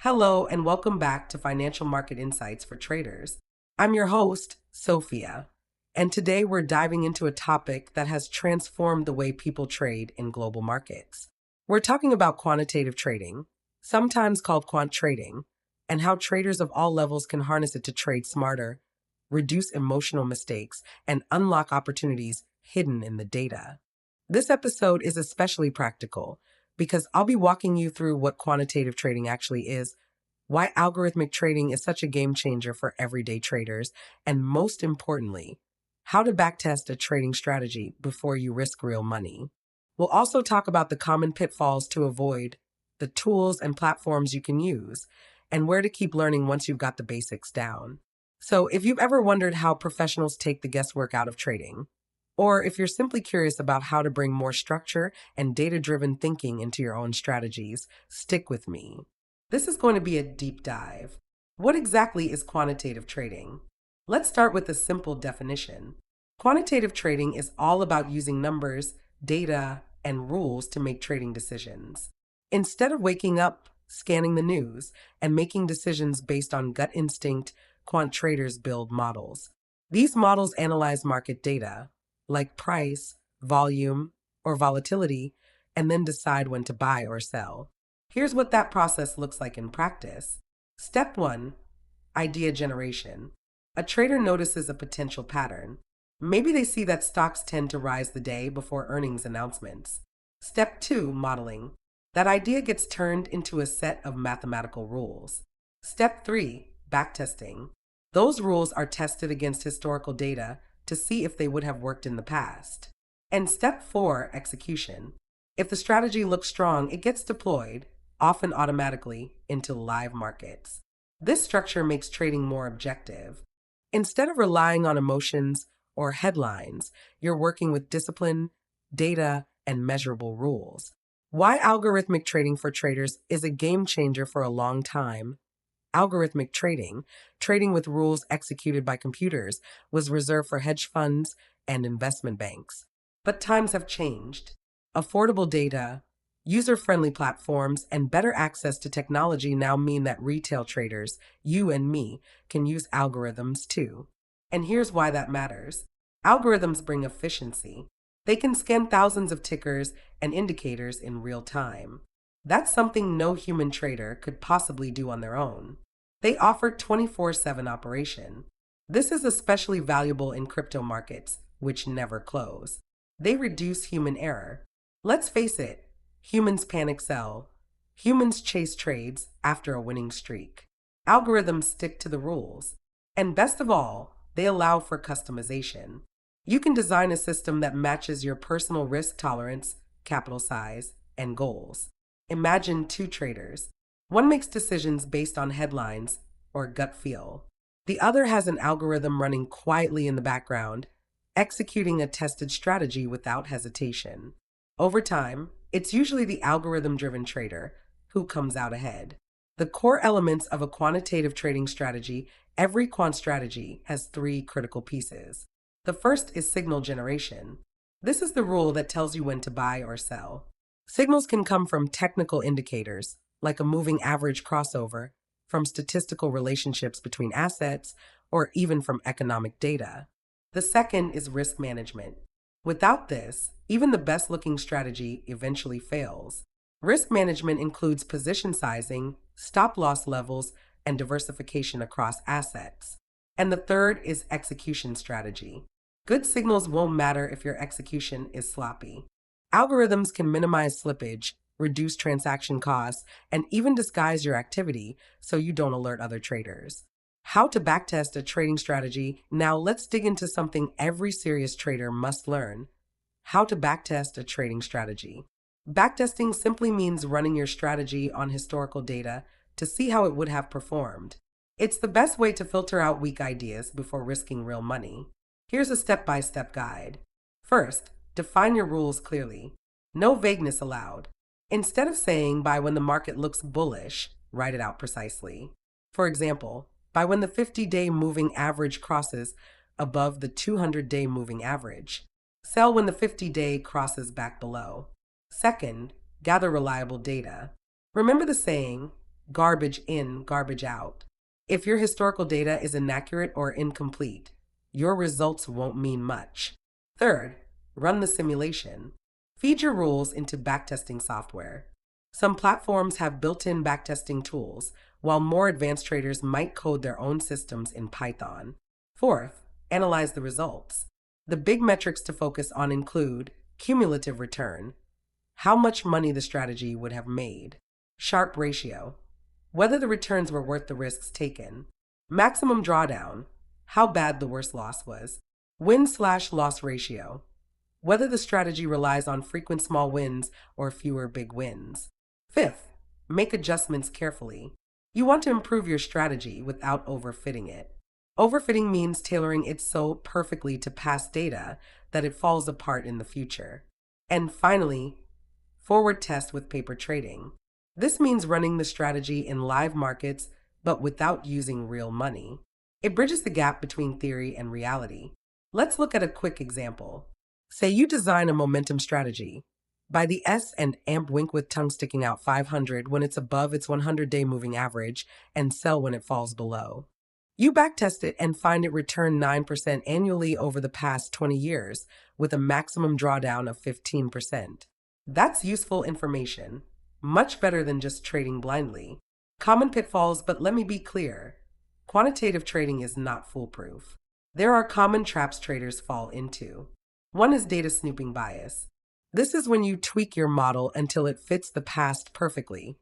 Hello, and welcome back to Financial Market Insights for Traders. I'm your host, Sophia, and today we're diving into a topic that has transformed the way people trade in global markets. We're talking about quantitative trading, sometimes called quant trading, and how traders of all levels can harness it to trade smarter, reduce emotional mistakes, and unlock opportunities hidden in the data. This episode is especially practical because I'll be walking you through what quantitative trading actually is, why algorithmic trading is such a game changer for everyday traders, and most importantly, how to backtest a trading strategy before you risk real money. We'll also talk about the common pitfalls to avoid, the tools and platforms you can use, and where to keep learning once you've got the basics down. So, if you've ever wondered how professionals take the guesswork out of trading, or if you're simply curious about how to bring more structure and data-driven thinking into your own strategies, stick with me. This is going to be a deep dive. What exactly is quantitative trading? Let's start with a simple definition. Quantitative trading is all about using numbers, data, and rules to make trading decisions. Instead of waking up, scanning the news, and making decisions based on gut instinct, quant traders build models. These models analyze market data, like price, volume, or volatility, and then decide when to buy or sell. Here's what that process looks like in practice. Step 1, idea generation. A trader notices a potential pattern. Maybe they see that stocks tend to rise the day before earnings announcements. Step 2, modeling. That idea gets turned into a set of mathematical rules. Step 3, backtesting. Those rules are tested against historical data to see if they would have worked in the past. And step 4, execution. If the strategy looks strong, it gets deployed, often automatically, into live markets. This structure makes trading more objective. Instead of relying on emotions or headlines, you're working with discipline, data, and measurable rules. Why algorithmic trading for traders is a game changer for a long time. Algorithmic trading, trading with rules executed by computers, was reserved for hedge funds and investment banks. But times have changed. Affordable data, user-friendly platforms, and better access to technology now mean that retail traders, you and me, can use algorithms too. And here's why that matters. Algorithms bring efficiency. They can scan thousands of tickers and indicators in real time. That's something no human trader could possibly do on their own. They offer 24/7 operation. This is especially valuable in crypto markets, which never close. They reduce human error. Let's face it, humans panic sell. Humans chase trades after a winning streak. Algorithms stick to the rules. And best of all, they allow for customization. You can design a system that matches your personal risk tolerance, capital size, and goals. Imagine two traders. One makes decisions based on headlines or gut feel. The other has an algorithm running quietly in the background, executing a tested strategy without hesitation. Over time, it's usually the algorithm-driven trader who comes out ahead. The core elements of a quantitative trading strategy, every quant strategy has three critical pieces. The first is signal generation. This is the rule that tells you when to buy or sell. Signals can come from technical indicators, like a moving average crossover, from statistical relationships between assets, or even from economic data. The second is risk management. Without this, even the best-looking strategy eventually fails. Risk management includes position sizing, stop-loss levels, and diversification across assets. And the third is execution strategy. Good signals won't matter if your execution is sloppy. Algorithms can minimize slippage, reduce transaction costs, and even disguise your activity so you don't alert other traders. How to backtest a trading strategy. Now let's dig into something every serious trader must learn. How to backtest a trading strategy. Backtesting simply means running your strategy on historical data to see how it would have performed. It's the best way to filter out weak ideas before risking real money. Here's a step-by-step guide. First, define your rules clearly. No vagueness allowed. Instead of saying buy when the market looks bullish, write it out precisely. For example, buy when the 50-day moving average crosses above the 200-day moving average. Sell when the 50-day crosses back below. Second, gather reliable data. Remember the saying, garbage in, garbage out. If your historical data is inaccurate or incomplete, your results won't mean much. Third, run the simulation. Feed your rules into backtesting software. Some platforms have built-in backtesting tools, while more advanced traders might code their own systems in Python. Fourth, analyze the results. The big metrics to focus on include cumulative return, how much money the strategy would have made, Sharpe ratio, whether the returns were worth the risks taken, maximum drawdown, how bad the worst loss was, win/loss ratio, whether the strategy relies on frequent small wins or fewer big wins. Fifth, make adjustments carefully. You want to improve your strategy without overfitting it. Overfitting means tailoring it so perfectly to past data that it falls apart in the future. And finally, forward test with paper trading. This means running the strategy in live markets, but without using real money. It bridges the gap between theory and reality. Let's look at a quick example. Say you design a momentum strategy. Buy the S and AMP wink with tongue sticking out 500 when it's above its 100-day moving average and sell when it falls below. You backtest it and find it returned 9% annually over the past 20 years with a maximum drawdown of 15%. That's useful information, much better than just trading blindly. Common pitfalls, but let me be clear. Quantitative trading is not foolproof. There are common traps traders fall into. One is data snooping bias. This is when you tweak your model until it fits the past perfectly,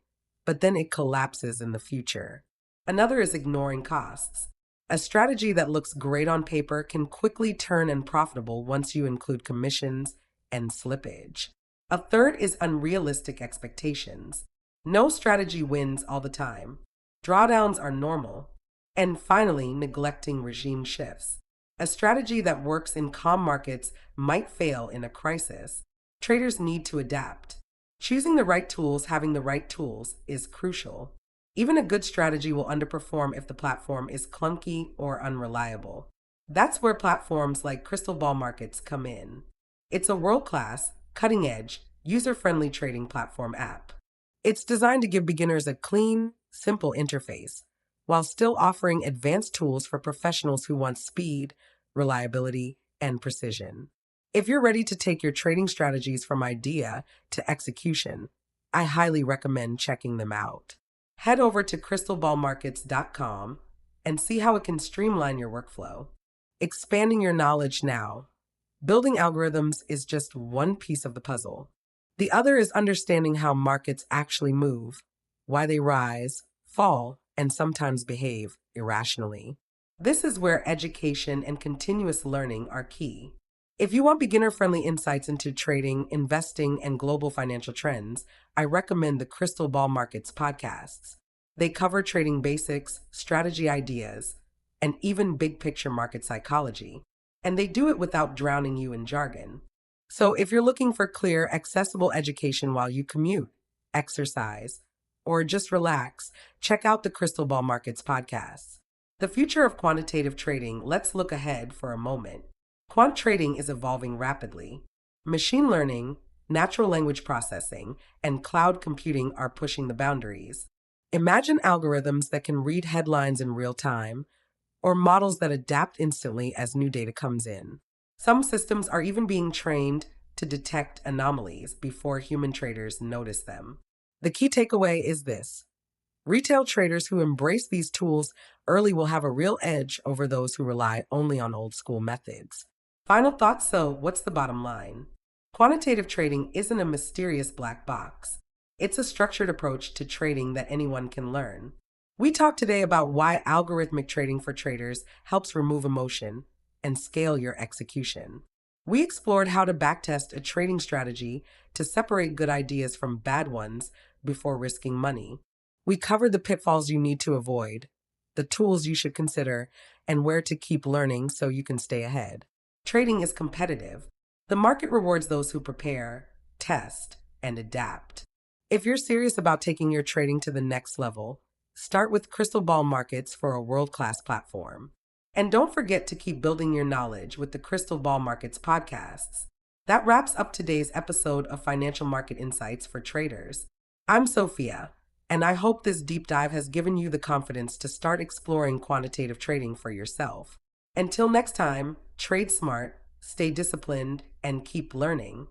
but then it collapses in the future. Another is ignoring costs. A strategy that looks great on paper can quickly turn unprofitable once you include commissions and slippage. A third is unrealistic expectations. No strategy wins all the time. Drawdowns are normal. And finally, neglecting regime shifts. A strategy that works in calm markets might fail in a crisis. Traders need to adapt. Choosing the right tools, having the right tools, is crucial. Even a good strategy will underperform if the platform is clunky or unreliable. That's where platforms like Crystal Ball Markets come in. It's a world-class, cutting-edge, user-friendly trading platform app. It's designed to give beginners a clean, simple interface, while still offering advanced tools for professionals who want speed, reliability, and precision. If you're ready to take your trading strategies from idea to execution, I highly recommend checking them out. Head over to crystalballmarkets.com and see how it can streamline your workflow. Expanding your knowledge now. Building algorithms is just one piece of the puzzle. The other is understanding how markets actually move, why they rise, fall, and sometimes behave irrationally. This is where education and continuous learning are key. If you want beginner-friendly insights into trading, investing, and global financial trends, I recommend the Crystal Ball Markets podcasts. They cover trading basics, strategy ideas, and even big-picture market psychology. And they do it without drowning you in jargon. So if you're looking for clear, accessible education while you commute, exercise, or just relax, check out the Crystal Ball Markets podcasts. The future of quantitative trading, let's look ahead for a moment. Quant trading is evolving rapidly. Machine learning, natural language processing, and cloud computing are pushing the boundaries. Imagine algorithms that can read headlines in real time, or models that adapt instantly as new data comes in. Some systems are even being trained to detect anomalies before human traders notice them. The key takeaway is this. Retail traders who embrace these tools early will have a real edge over those who rely only on old school methods. Final thoughts. So, what's the bottom line? Quantitative trading isn't a mysterious black box. It's a structured approach to trading that anyone can learn. We talked today about why algorithmic trading for traders helps remove emotion and scale your execution. We explored how to backtest a trading strategy to separate good ideas from bad ones before risking money. We covered the pitfalls you need to avoid, the tools you should consider, and where to keep learning so you can stay ahead. Trading is competitive. The market rewards those who prepare, test, and adapt. If you're serious about taking your trading to the next level, start with Crystal Ball Markets for a world-class platform. And don't forget to keep building your knowledge with the Crystal Ball Markets podcasts. That wraps up today's episode of Financial Market Insights for Traders. I'm Sophia, And I hope this deep dive has given you the confidence to start exploring quantitative trading for yourself. Until next time, trade smart, stay disciplined, and keep learning.